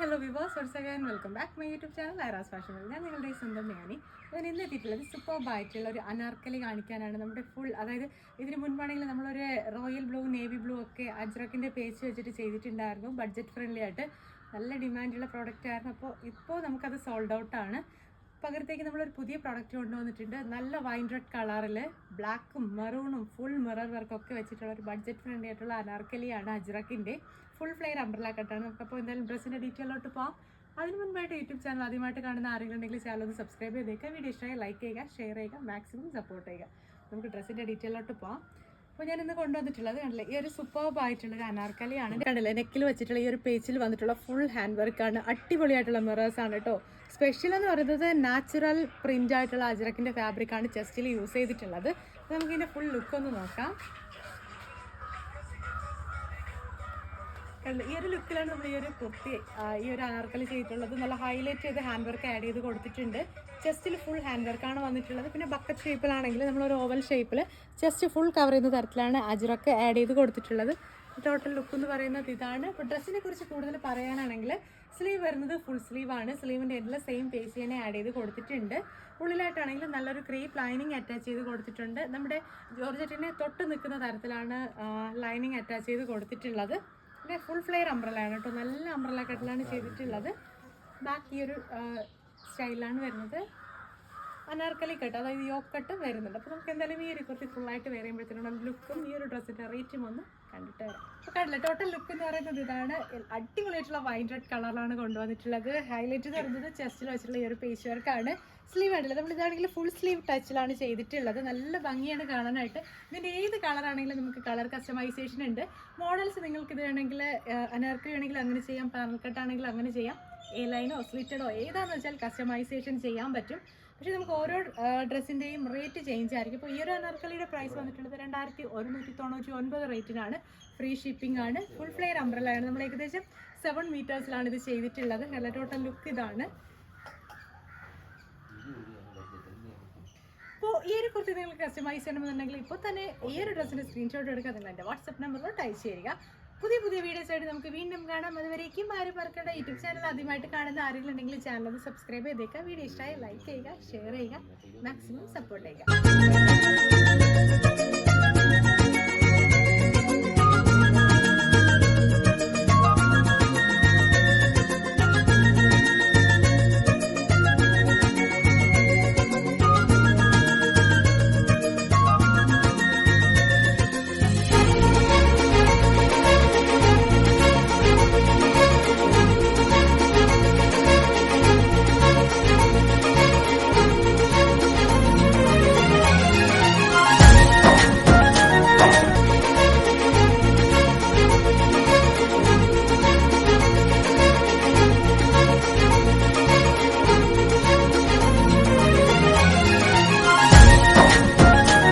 Hello viewers, once again welcome back my YouTube channel ഐറാസ് fashion world. ഞാൻ നിങ്ങളുടെ സ്വന്തം മേനി. ഞാൻ ഇന്ന് എത്തിയിട്ടുള്ളത് സൂപ്പർബായിട്ടുള്ള ഒരു അനാർക്കലി കാണിക്കാനാണ്. നമ്മുടെ ഫുൾ, അതായത് ഇതിന് മുൻപാണെങ്കിൽ നമ്മളൊരു റോയൽ ബ്ലൂ, നേവി ബ്ലൂ ഒക്കെ അജ്രക്കിൻ്റെ പേജ് വെച്ചിട്ട് ചെയ്തിട്ടുണ്ടായിരുന്നു. ബഡ്ജറ്റ് ഫ്രണ്ട്ലി ആയിട്ട് നല്ല ഡിമാൻഡുള്ള പ്രോഡക്റ്റ് ആയിരുന്നു. ഇപ്പോൾ നമുക്കത് സോൾഡ് ഔട്ടാണ്. പകരത്തേക്ക് നമ്മളൊരു പുതിയ പ്രോഡക്റ്റ് കൊണ്ടുവന്നിട്ടുണ്ട്. നല്ല വൈൻ റെഡ് കളറിൽ ബ്ലാക്കും മെറൂണും ഫുൾ മിറർ വർക്കൊക്കെ വെച്ചിട്ടുള്ള ഒരു ബഡ്ജറ്റ് ഫ്രണ്ട്ലി ആയിട്ടുള്ള അനാർക്കലിയാണ് അജ്രക്കിൻ്റെ. ഫുൾ ഫ്ലെയർ അംബ്രല കട്ടാണ്. നമുക്കപ്പോൾ എന്തായാലും ഡ്രസ്സിൻ്റെ ഡീറ്റെയിലോട്ട് പോകാം. അതിന് മുൻപായിട്ട് യൂട്യൂബ് ചാനൽ ആദ്യമായിട്ട് കാണുന്ന ആരെങ്കിലും ഉണ്ടെങ്കിൽ ചാനൽ ഒന്ന് സബ്സ്ക്രൈബ് ചെയ്തേക്കുക. വീഡിയോ ഇഷ്ടമായി ലൈക്ക് ചെയ്യുക, ഷെയർ ചെയ്യുക, മാക്സിമം സപ്പോർട്ട് ചെയ്യുക. നമുക്ക് ഡ്രസ്സിൻ്റെ ഡീറ്റെയിലോട്ട് പോകാം. അപ്പോൾ ഞാൻ ഇന്ന് കൊണ്ടുവന്നിട്ടുള്ളത് കണ്ടില്ലേ, ഈ ഒരു സൂപ്പർബ് ആയിട്ടുള്ളൊരു അനാർക്കലിയാണ്. കണ്ടില്ലേ, നെക്കിൽ വെച്ചിട്ടുള്ള ഈ ഒരു പേജിൽ വന്നിട്ടുള്ള ഫുൾ ഹാൻഡ് വർക്കാണ്. അടിപൊളിയായിട്ടുള്ള മിറേഴ്സ് ആണ് കേട്ടോ. സ്പെഷ്യൽ എന്ന് പറയുന്നത് നാച്ചുറൽ പ്രിൻ്റ് ആയിട്ടുള്ള അജ്രക്കിൻ്റെ ഫാബ്രിക്കാണ് ചെസ്റ്റിൽ യൂസ് ചെയ്തിട്ടുള്ളത്. നമുക്കിതിൻ്റെ ഫുൾ ലുക്ക് ഒന്ന് നോക്കാം. ഈ ഒരു ലുക്കിലാണ് നമ്മൾ ഈ ഒരു കുർത്തി, ഈ ഒരു അനാർക്കലി ചെയ്തിട്ടുള്ളത്. നല്ല ഹൈലൈറ്റ് ചെയ്ത് ഹാൻഡ് വർക്ക് ആഡ് ചെയ്ത് കൊടുത്തിട്ടുണ്ട്. ചെസ്റ്റിൽ ഫുൾ ഹാൻഡ് വർക്കാണ് വന്നിട്ടുള്ളത്. പിന്നെ ബക്കറ്റ് ഷേപ്പിലാണെങ്കിൽ നമ്മളൊരു ഓവൽ ഷേപ്പിൽ ചെസ്റ്റ് ഫുൾ കവർ ചെയ്യുന്ന തരത്തിലാണ് അജ്രക്ക് ആഡ് ചെയ്ത് കൊടുത്തിട്ടുള്ളത്. ടോട്ടൽ ലുക്ക് എന്ന് പറയുന്നത് ഇതാണ്. ഇപ്പോൾ ഡ്രസ്സിനെ കുറിച്ച് കൂടുതൽ പറയാനാണെങ്കിൽ സ്ലീവ് വരുന്നത് ഫുൾ സ്ലീവാണ്. സ്ലീവിൻ്റെ എല്ലാം സെയിം പേസ് തന്നെ ആഡ് ചെയ്ത് കൊടുത്തിട്ടുണ്ട്. ഉള്ളിലായിട്ടാണെങ്കിൽ നല്ലൊരു ക്രേപ്പ് ലൈനിങ് അറ്റാച്ച് ചെയ്ത് കൊടുത്തിട്ടുണ്ട്. നമ്മുടെ ജോർജറ്റിനെ തൊട്ട് നിൽക്കുന്ന തരത്തിലാണ് ലൈനിങ് അറ്റാച്ച് ചെയ്ത് കൊടുത്തിട്ടുള്ളത്. പിന്നെ ഫുൾ ഫ്ലെയർ അംബ്രലയാണ് കേട്ടോ. നല്ല അംബ്രല കട്ടിലാണ് ചെയ്തിട്ടുള്ളത്. ബാക്ക് ഈ ഒരു സ്റ്റൈലാണ് വരുന്നത്. അനാർക്കലി കട്ട്, അതായത് യോക്ക് കട്ട് വരുന്നുണ്ട്. അപ്പോൾ നമുക്ക് എന്തായാലും ഈ ഒരു കുർത്തി ഫുള്ളായിട്ട് വേറെ ചെയ്യുമ്പോഴത്തേനും ലുക്കും ഈ ഒരു ഡ്രസ്സിൻ്റെ റേറ്റും ഒന്ന് കണ്ടിട്ട് വരാം. അപ്പോൾ കണ്ടില്ല, ടോട്ടൽ ലുക്ക് എന്ന് പറയുന്നത് ഇതാണ്. അടിപൊളിയായിട്ടുള്ള വൈൻ റെഡ് കളറാണ് കൊണ്ടുവന്നിട്ടുള്ളത്. ഹൈലൈറ്റ് എന്ന് പറയുന്നത് ചെസ്റ്റിൽ വെച്ചിട്ടുള്ള ഈ ഒരു പേച്ച് വർക്കാണ്. സ്ലീവ് ആയിട്ടില്ല, നമ്മൾ ഇതാണെങ്കിൽ ഫുൾ സ്ലീവ് ടച്ചിലാണ് ചെയ്തിട്ടുള്ളത്. നല്ല ഭംഗിയാണ് കാണാനായിട്ട്. ഇതിൻ്റെ ഏത് കളറാണെങ്കിലും നമുക്ക് കളർ കസ്റ്റമൈസേഷൻ ഉണ്ട്. മോഡൽസ് നിങ്ങൾക്ക് ഇത് വേണമെങ്കിൽ അനാർക്കലി വേണമെങ്കിൽ അങ്ങനെ ചെയ്യാം, പാനൽ കട്ടാണെങ്കിൽ അങ്ങനെ ചെയ്യാം, എ ലൈനോ സ്ലിറ്റഡോ ഏതാണെന്ന് വെച്ചാൽ കസ്റ്റമൈസേഷൻ ചെയ്യാൻ പറ്റും. പക്ഷേ നമുക്ക് ഓരോ ഡ്രസ്സിൻ്റെയും റേറ്റ് ചേഞ്ച് ആയിരിക്കും. ഇപ്പോൾ ഈ ഒരു അനാർക്കലിയുടെ പ്രൈസ് വന്നിട്ടുള്ളത് 2199 റേറ്റിനാണ്. ഫ്രീ ഷിപ്പിംഗ് ആണ്. ഫുൾ ഫ്ലെയർ അംബ്രലയാണ്. നമ്മൾ ഏകദേശം 7 മീറ്റേഴ്സിലാണ് ഇത് ചെയ്തിട്ടുള്ളത്. നല്ല ടോട്ടൽ ലുക്ക് ഇതാണ്. അപ്പോൾ ഈ ഒരു കുർത്തി നിങ്ങൾക്ക് കസ്റ്റമൈസ് ചെയ്യണമെന്നുണ്ടെങ്കിൽ ഇപ്പോൾ തന്നെ ഈ ഒരു ഡ്രസ്സിൻ്റെ സ്ക്രീൻഷോട്ട് എടുക്കുക. നിങ്ങൾ എൻ്റെ വാട്സപ്പ് നമ്പറിലോട്ട് അയച്ചു തരിക. പുതിയ വീഡിയോസ് ആയിട്ട് നമുക്ക് വീണ്ടും കാണാം. അതുവരേക്കും ആരും മറക്കേണ്ട. യൂട്യൂബ് ചാനൽ ആദ്യമായിട്ട് കാണുന്ന ആരെങ്കിലും ഉണ്ടെങ്കിൽ ചാനൽ ഒന്ന് സബ്സ്ക്രൈബ് ചെയ്തേക്കുക. വീഡിയോ ഇഷ്ടമായി ലൈക്ക് ചെയ്യുക, ഷെയർ ചെയ്യുക, മാക്സിമം സപ്പോർട്ട് ചെയ്യുക.